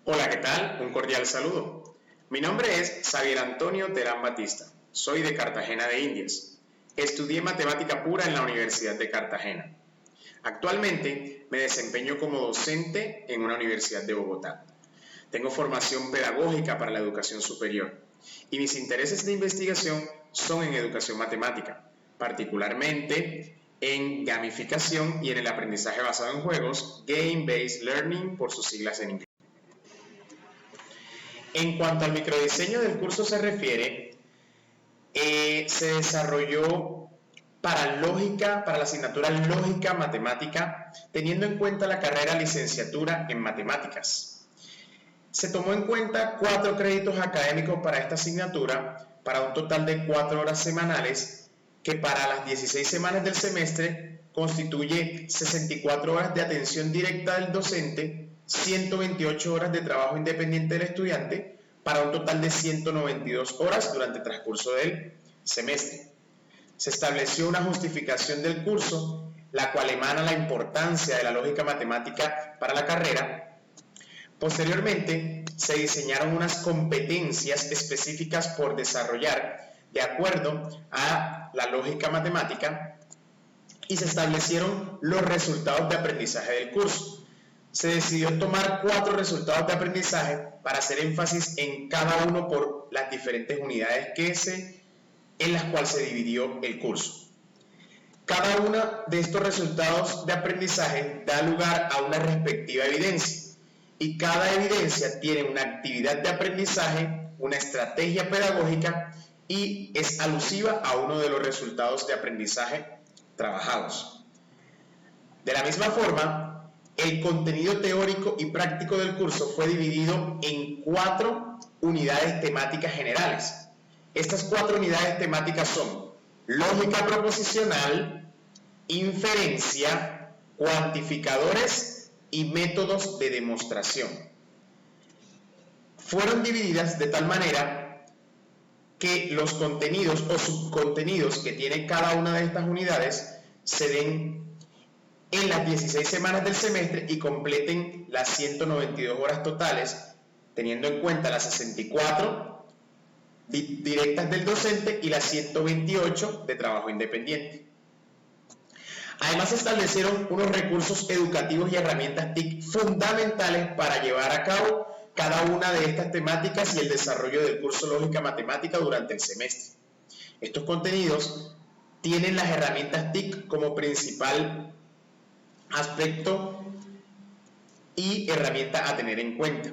Hola, ¿qué tal? Un cordial saludo. Mi nombre es Xavier Antonio Terán Batista. Soy de Cartagena de Indias. Estudié matemática pura en la Universidad de Cartagena. Actualmente me desempeño como docente en una universidad de Bogotá. Tengo formación pedagógica para la educación superior y mis intereses de investigación son en educación matemática, particularmente en gamificación y en el aprendizaje basado en juegos, Game-Based Learning por sus siglas en inglés. En cuanto al microdiseño del curso se refiere, se desarrolló para la asignatura lógica matemática, teniendo en cuenta la carrera licenciatura en matemáticas. Se tomó en cuenta 4 créditos académicos para esta asignatura, para un total de 4 horas semanales, que para las 16 semanas del semestre constituye 64 horas de atención directa del docente, 128 horas de trabajo independiente del estudiante, para un total de 192 horas durante el transcurso del semestre. Se estableció una justificación del curso, la cual emana la importancia de la lógica matemática para la carrera. Posteriormente, se diseñaron unas competencias específicas por desarrollar de acuerdo a la lógica matemática y se establecieron los resultados de aprendizaje del curso. Se decidió tomar 4 resultados de aprendizaje para hacer énfasis en cada uno por las diferentes unidades en las cuales se dividió el curso. Cada uno de estos resultados de aprendizaje da lugar a una respectiva evidencia y cada evidencia tiene una actividad de aprendizaje, una estrategia pedagógica y es alusiva a uno de los resultados de aprendizaje trabajados. De la misma forma, el contenido teórico y práctico del curso fue dividido en 4 unidades temáticas generales. Estas 4 unidades temáticas son lógica proposicional, inferencia, cuantificadores y métodos de demostración. Fueron divididas de tal manera que los contenidos o subcontenidos que tiene cada una de estas unidades se den en las 16 semanas del semestre y completen las 192 horas totales, teniendo en cuenta las 64 directas del docente y las 128 de trabajo independiente. Además, se establecieron unos recursos educativos y herramientas TIC fundamentales para llevar a cabo cada una de estas temáticas y el desarrollo del curso Lógica Matemática durante el semestre. Estos contenidos tienen las herramientas TIC como principal aspecto y herramienta a tener en cuenta.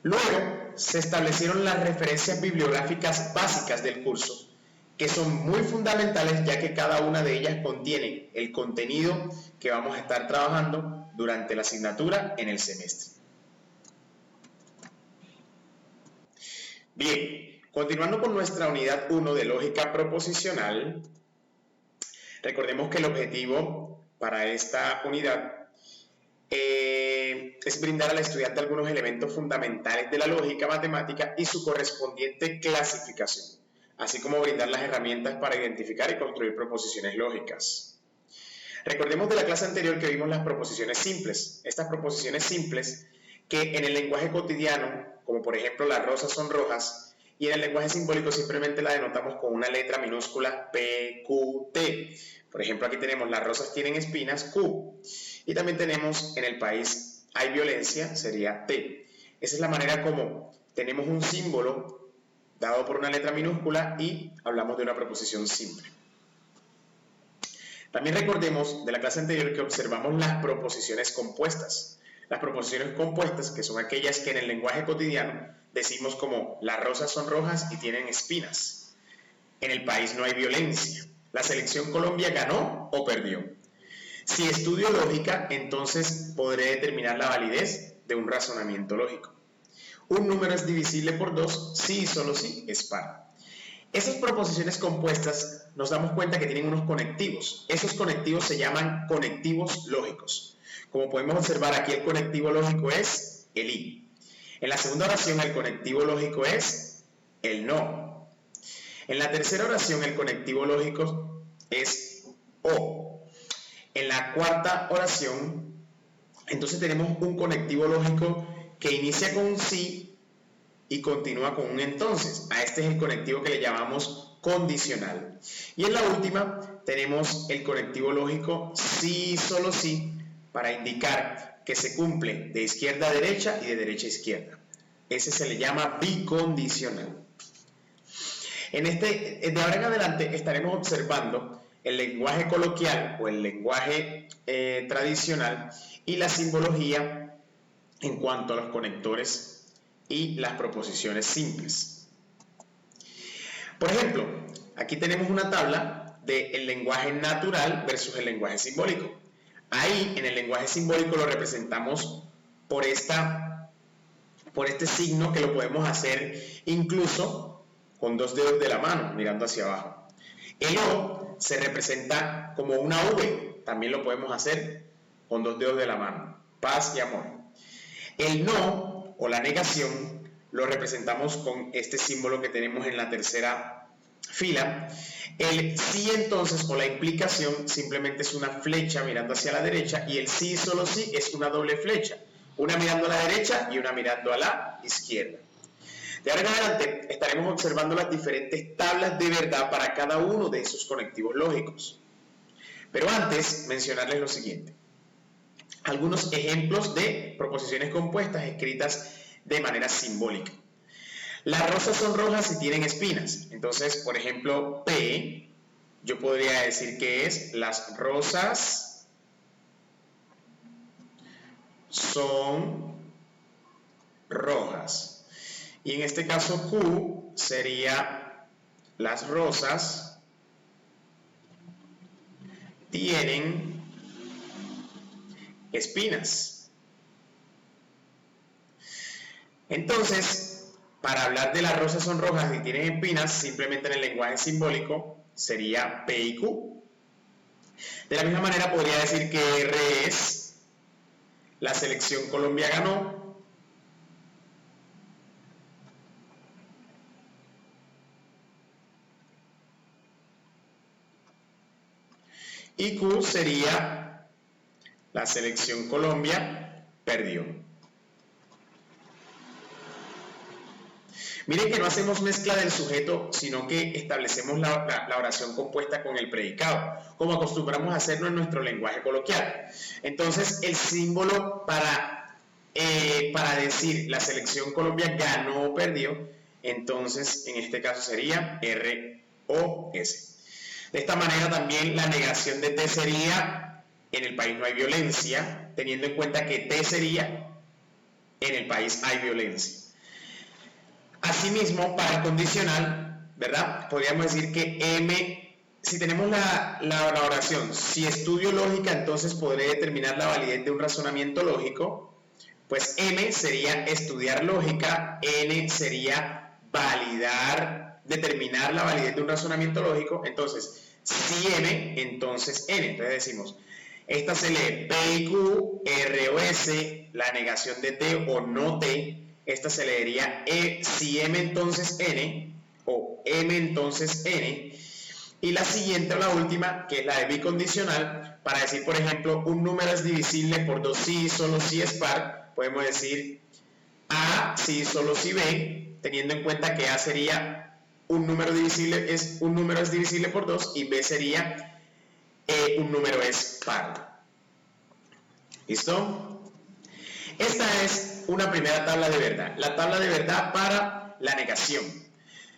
Luego, se establecieron las referencias bibliográficas básicas del curso, que son muy fundamentales ya que cada una de ellas contiene el contenido que vamos a estar trabajando durante la asignatura en el semestre. Bien, continuando con nuestra unidad 1 de lógica proposicional, recordemos que el objetivo para esta unidad es brindar al estudiante algunos elementos fundamentales de la lógica matemática y su correspondiente clasificación, así como brindar las herramientas para identificar y construir proposiciones lógicas. Recordemos de la clase anterior que vimos las proposiciones simples. Estas proposiciones simples que en el lenguaje cotidiano, como por ejemplo las rosas son rojas, y en el lenguaje simbólico simplemente la denotamos con una letra minúscula P, Q, T. Por ejemplo, aquí tenemos las rosas tienen espinas, Q. Y también tenemos en el país hay violencia, sería T. Esa es la manera como tenemos un símbolo dado por una letra minúscula y hablamos de una proposición simple. También recordemos de la clase anterior que observamos las proposiciones compuestas. Las proposiciones compuestas, que son aquellas que en el lenguaje cotidiano decimos como las rosas son rojas y tienen espinas. En el país no hay violencia. La selección Colombia ganó o perdió. Si estudio lógica, entonces podré determinar la validez de un razonamiento lógico. Un número es divisible por 2 si y solo si es par. Esas proposiciones compuestas nos damos cuenta que tienen unos conectivos. Esos conectivos se llaman conectivos lógicos. Como podemos observar aquí, el conectivo lógico es el y. En la segunda oración el conectivo lógico es el no. En la tercera oración el conectivo lógico es o. En la cuarta oración entonces tenemos un conectivo lógico que inicia con un sí y continúa con un entonces. A este es el conectivo que le llamamos condicional. Y en la última tenemos el conectivo lógico sí, solo sí, para indicar que se cumple de izquierda a derecha y de derecha a izquierda. Ese se le llama bicondicional. De ahora en adelante estaremos observando el lenguaje coloquial o el lenguaje tradicional y la simbología en cuanto a los conectores y las proposiciones simples. Por ejemplo, aquí tenemos una tabla del lenguaje natural versus el lenguaje simbólico. Ahí, en el lenguaje simbólico lo representamos por este signo que lo podemos hacer incluso con dos dedos de la mano, mirando hacia abajo. El O se representa como una V, también lo podemos hacer con dos dedos de la mano, paz y amor. El no o la negación lo representamos con este símbolo que tenemos en la tercera fila. El sí entonces o la implicación simplemente es una flecha mirando hacia la derecha y el sí solo sí es una doble flecha, una mirando a la derecha y una mirando a la izquierda. De ahora en adelante estaremos observando las diferentes tablas de verdad para cada uno de esos conectivos lógicos. Pero antes mencionarles lo siguiente. Algunos ejemplos de proposiciones compuestas escritas de manera simbólica. Las rosas son rojas y tienen espinas. Entonces, por ejemplo, P, yo podría decir que es las rosas son rojas. Y en este caso Q sería las rosas tienen espinas. Entonces, para hablar de las rosas son rojas y tienen espinas, simplemente en el lenguaje simbólico sería P y Q. De la misma manera podría decir que R es la selección Colombia ganó. Y Q sería la selección Colombia perdió. Miren que no hacemos mezcla del sujeto, sino que establecemos la oración compuesta con el predicado, como acostumbramos a hacerlo en nuestro lenguaje coloquial. Entonces, el símbolo para decir la selección Colombia ganó o perdió, entonces en este caso sería ROS. De esta manera también la negación de T sería en el país no hay violencia, teniendo en cuenta que T sería en el país hay violencia. Asimismo, para el condicional, ¿verdad? Podríamos decir que M, si tenemos la oración, si estudio lógica, entonces podré determinar la validez de un razonamiento lógico, pues M sería estudiar lógica, N sería determinar la validez de un razonamiento lógico, entonces, si M, entonces N. Entonces decimos, esta se lee P y Q, R o S, la negación de T o no T. Esta se leería si M entonces N o M entonces N. Y la siguiente o la última, que es la de bicondicional, para decir, por ejemplo, un número es divisible por dos sí, solo sí es par, podemos decir A, sí, solo sí B, teniendo en cuenta que A sería un número es divisible por 2 y B sería un número es par. ¿Listo? Esta es una primera tabla de verdad, la tabla de verdad para la negación.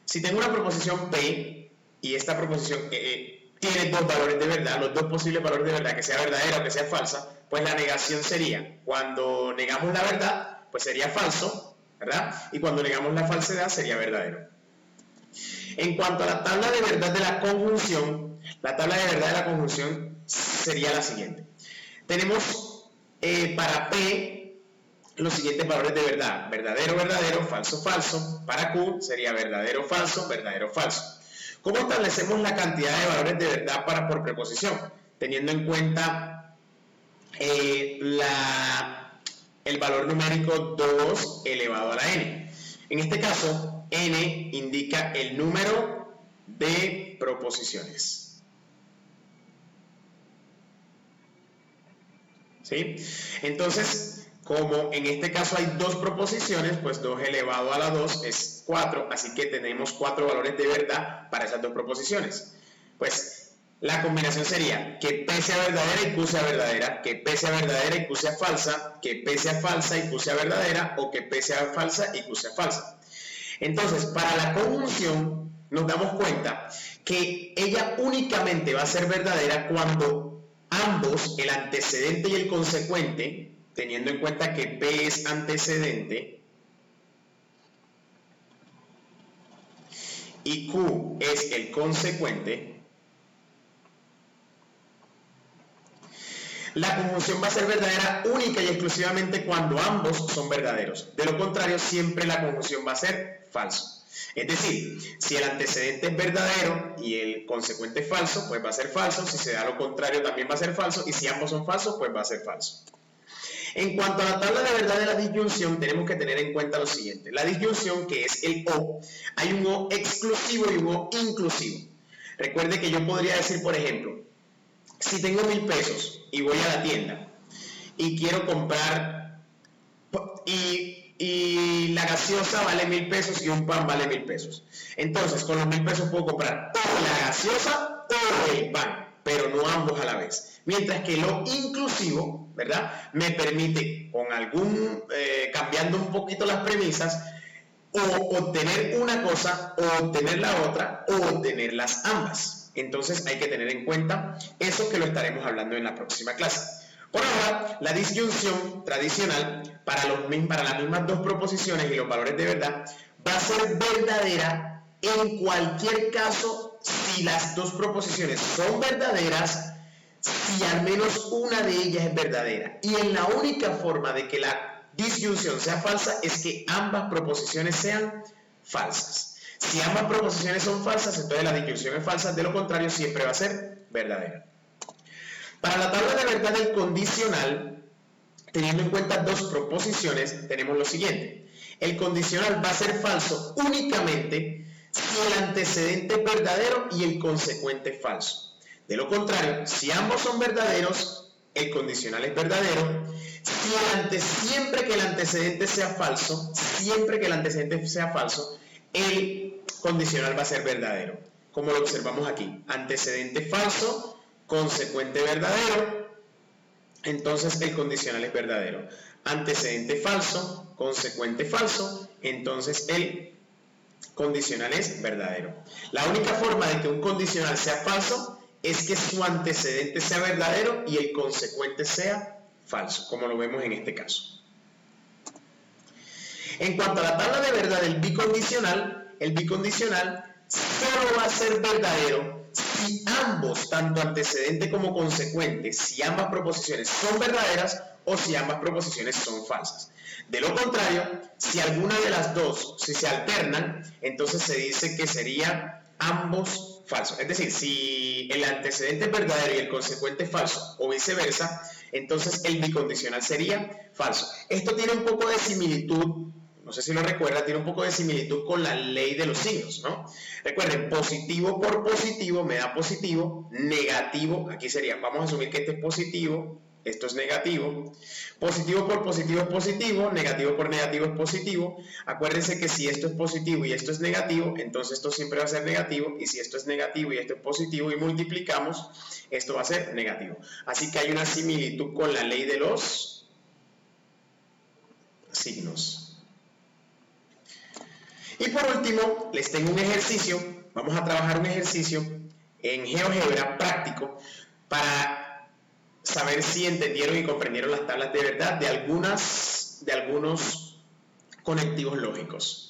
Si tengo una proposición P y esta proposición tiene dos valores de verdad, los dos posibles valores de verdad, que sea verdadera o que sea falsa, pues la negación sería, cuando negamos la verdad, pues sería falso, ¿verdad? Y cuando negamos la falsedad sería verdadero. En cuanto a la tabla de verdad de la conjunción, la tabla de verdad de la conjunción sería la siguiente. Tenemos para P los siguientes valores de verdad: verdadero, verdadero, falso, falso. Para Q sería verdadero, falso, verdadero, falso. ¿Cómo establecemos la cantidad de valores de verdad por preposición? Teniendo en cuenta el valor numérico 2 elevado a la n. En este caso, n indica el número de proposiciones. ¿Sí? Entonces, Como en este caso hay dos proposiciones, pues 2 elevado a la 2 es 4, así que tenemos 4 valores de verdad para esas dos proposiciones. Pues la combinación sería que P sea verdadera y Q sea verdadera, que P sea verdadera y Q sea falsa, que P sea falsa y Q sea verdadera, o que P sea falsa y Q sea falsa. Entonces, para la conjunción nos damos cuenta que ella únicamente va a ser verdadera cuando ambos, el antecedente y el consecuente, teniendo en cuenta que P es antecedente y Q es el consecuente, la conjunción va a ser verdadera única y exclusivamente cuando ambos son verdaderos. De lo contrario, siempre la conjunción va a ser falso. Es decir, si el antecedente es verdadero y el consecuente es falso, pues va a ser falso. Si se da lo contrario, también va a ser falso. Y si ambos son falsos, pues va a ser falso. En cuanto a la tabla de verdad de la disyunción, tenemos que tener en cuenta lo siguiente. La disyunción, que es el O, hay un O exclusivo y un O inclusivo. Recuerde que yo podría decir, por ejemplo, si tengo 1000 pesos y voy a la tienda y quiero comprar y la gaseosa vale 1000 pesos y un pan vale 1000 pesos. Entonces, con los 1000 pesos puedo comprar o la gaseosa o el pan, pero no ambos a la vez. Mientras que lo inclusivo, ¿verdad?, me permite, con cambiando un poquito las premisas, o obtener una cosa, o obtener la otra, o obtenerlas ambas. Entonces hay que tener en cuenta eso, que lo estaremos hablando en la próxima clase. Por ahora, la disyunción tradicional para las mismas dos proposiciones y los valores de verdad va a ser verdadera en cualquier caso si las dos proposiciones son verdaderas, si al menos una de ellas es verdadera. Y en la única forma de que la disyunción sea falsa es que ambas proposiciones sean falsas. Si ambas proposiciones son falsas, entonces la disyunción es falsa, de lo contrario siempre va a ser verdadera. Para la tabla de verdad del condicional, teniendo en cuenta dos proposiciones, tenemos lo siguiente. El condicional va a ser falso únicamente si el antecedente es verdadero y el consecuente es falso. De lo contrario, si ambos son verdaderos, el condicional es verdadero. Siempre que el antecedente sea falso, el condicional va a ser verdadero. Como lo observamos aquí, antecedente falso, consecuente verdadero, entonces el condicional es verdadero. Antecedente falso, consecuente falso, entonces el condicional es verdadero. La única forma de que un condicional sea falso es que su antecedente sea verdadero y el consecuente sea falso, como lo vemos en este caso. En cuanto a la tabla de verdad del bicondicional, el bicondicional solo va a ser verdadero si ambos, tanto antecedente como consecuente, si ambas proposiciones son verdaderas o si ambas proposiciones son falsas. De lo contrario, si alguna de las dos, si se alternan, entonces se dice que serían ambos falsos. Es decir, si el antecedente es verdadero y el consecuente es falso, o viceversa, entonces el bicondicional sería falso. Esto tiene un poco de similitud, no sé si lo recuerdan, tiene un poco de similitud con la ley de los signos, ¿no? Recuerden, positivo por positivo me da positivo, negativo, aquí sería, vamos a asumir que este es positivo, esto es negativo, positivo por positivo es positivo, negativo por negativo es positivo. Acuérdense que si esto es positivo y esto es negativo, entonces esto siempre va a ser negativo, y si esto es negativo y esto es positivo y multiplicamos, esto va a ser negativo. Así que hay una similitud con la ley de los signos. Y por último, les tengo un ejercicio, vamos a trabajar un ejercicio en GeoGebra práctico para saber si entendieron y comprendieron las tablas de verdad de algunos conectivos lógicos.